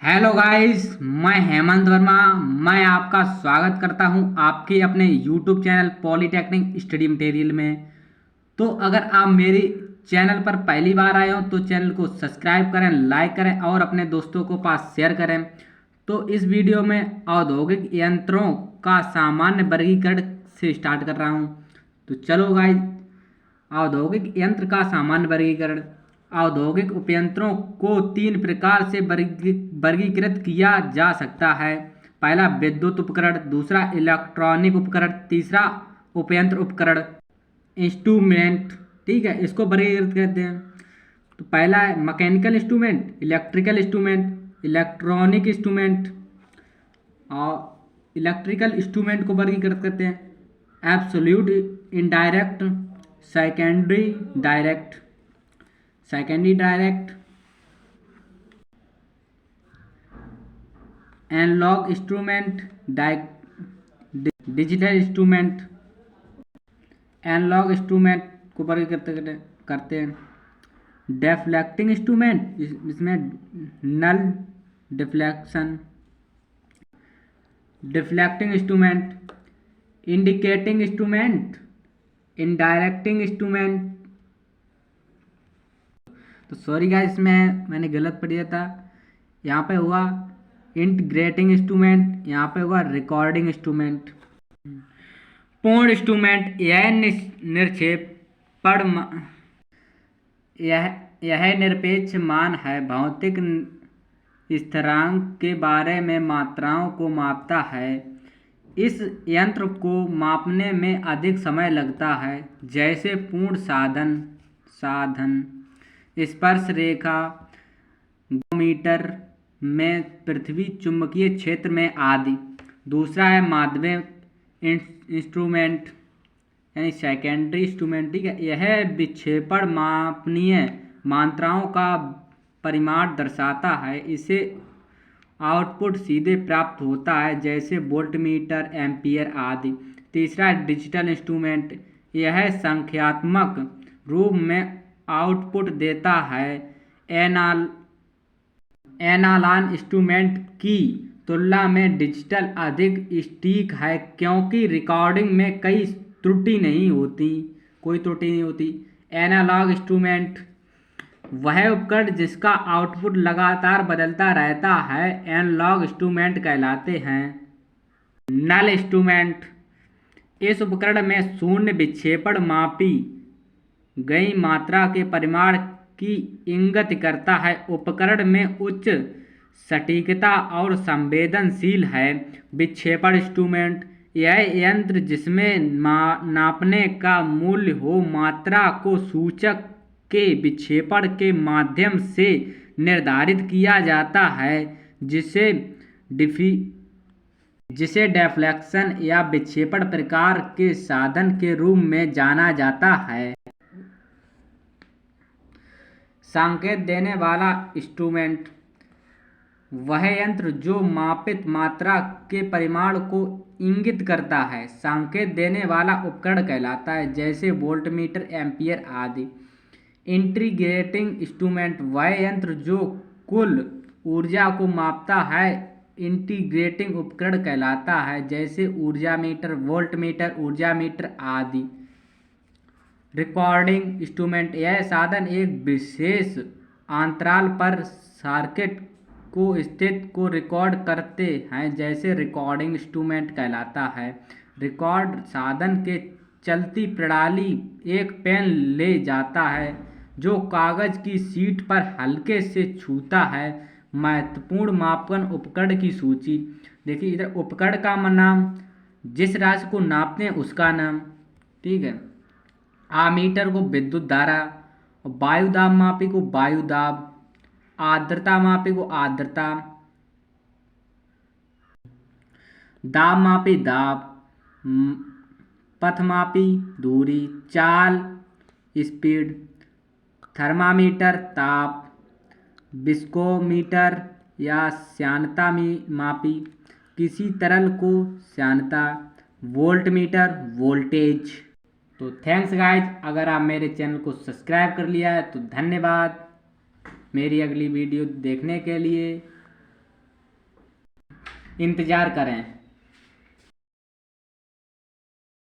Hello guys, मैं हेमंत वर्मा। मैं आपका स्वागत करता हूं आपके अपने YouTube channel polytechnic study material में। तो अगर आप मेरे चैनल पर पहली बार आए हो तो चैनल को सब्सक्राइब करें, लाइक करें और अपने दोस्तों को पास शेयर करें। तो इस वीडियो में औद्योगिक यंत्रों का सामान्य वर्गीकरण से स्टार्ट कर रहा हूं। तो चलो गाइस, औद्योगिक यंत्र का सामान्य वर्गीकरण। औद्योगिक उपयंत्रों को तीन प्रकार से वर्गीकृत किया जा सकता है। पहला विद्युत उपकरण, दूसरा इलेक्ट्रॉनिक उपकरण, तीसरा उपयंत्र उपकरण इंस्ट्रूमेंट। ठीक है, इसको वर्गीकृत करते हैं। तो पहला है mechanical instrument, electrical instrument, electronic instrument. और इलेक्ट्रिकल इंस्ट्रूमेंट को वर्गीकृत करते हैं absolute indirect, secondary direct, analog instrument, digital instrument. Analog instrument को वर्गीकृत करते हैं डिफ्लेक्टिंग इंस्ट्रूमेंट, इसमें null deflection, deflecting instrument, indicating instrument, indirecting instrument. तो सॉरी गाइस, इसमें मैंने गलत पढ़ दिया था। यहाँ पे हुआ इंटीग्रेटिंग इंस्ट्रूमेंट, यहाँ पे हुआ रिकॉर्डिंग इंस्ट्रूमेंट। पूर्ण इंस्ट्रूमेंट यह निरपेक्ष यह निरपेक्ष मान है, भौतिक स्थिरांक के बारे में मात्राओं को मापता है। इस यंत्र को मापने में अधिक समय लगता है, जैसे पूर्ण साधन स्पर्श रेखा, मीटर में पृथ्वी चुंबकीय क्षेत्र में आदि। दूसरा है माध्यमिक इंस्ट्रूमेंट यानी सेकेंडरी इंस्ट्रूमेंट। ठीक है, यह विक्षेपण मापनीय मात्राओं का परिमाण दर्शाता है। इसे आउटपुट सीधे प्राप्त होता है, जैसे वोल्टमीटर, एम्पियर आदि। तीसरा है डिजिटल इंस्ट्रूमेंट, यह संख्यात्मक रूप में आउटपुट देता है। एनालॉग इंस्ट्रूमेंट की तुलना में डिजिटल अधिक सटीक है, क्योंकि रिकॉर्डिंग में कोई त्रुटि नहीं होती। एनालॉग इंस्ट्रूमेंट वह उपकरण जिसका आउटपुट लगातार बदलता रहता है, एनालॉग इंस्ट्रूमेंट कहलाते हैं। नल इंस्ट्रूमेंट इस उपकरण में शून्य विक्षेपण मापी गई मात्रा के परिमाण की इंगित करता है। उपकरण में उच्च सटीकता और संवेदनशील है। विक्षेपण इंस्ट्रूमेंट यह यंत्र जिसमें नापने का मूल्य हो मात्रा को सूचक के विक्षेपण के माध्यम से निर्धारित किया जाता है, जिसे डिफ्लेक्शन या विक्षेपण प्रकार के साधन के रूप में जाना जाता है। संकेत देने वाला इंस्ट्रूमेंट वह यंत्र जो मापित मात्रा के परिमाण को इंगित करता है। संकेत देने वाला उपकरण कहलाता है, जैसे वोल्टमीटर, एम्पियर आदि। इंटीग्रेटिंग इंस्ट्रूमेंट वह यंत्र जो कुल ऊर्जा को मापता है। इंटीग्रेटिंग उपकरण कहलाता है, जैसे ऊर्जा मीटर, वोल्टमीटर, ऊर्जा मीटर आदि। रिकॉर्डिंग इंस्ट्रूमेंट यह साधन एक विशेष अंतराल पर सर्किट को स्थिति को रिकॉर्ड करते हैं, जैसे रिकॉर्डिंग इंस्ट्रूमेंट कहलाता है। रिकॉर्ड साधन के चलती प्रणाली एक पेन ले जाता है, जो कागज की शीट पर हल्के से छूता है। महत्वपूर्ण मापन उपकरण की सूची। देखिए इधर उपकरण का नाम, जिस राशि को नापते हैं उसका नाम। ठीक है, आमीटर को विद्युत धारा, वायु दाब मापी को वायु दाब, आर्द्रता मापी को आर्द्रता, दाब मापी दाब, पथ मापी दूरी, चाल स्पीड, थर्मामीटर ताप, विस्कोमीटर या श्यानता मापी किसी तरल को श्यानता, वोल्टमीटर वोल्टेज। तो थैंक्स गाइज, अगर आप मेरे चैनल को सब्सक्राइब कर लिया है तो धन्यवाद। मेरी अगली वीडियो देखने के लिए। इंतज़ार करें।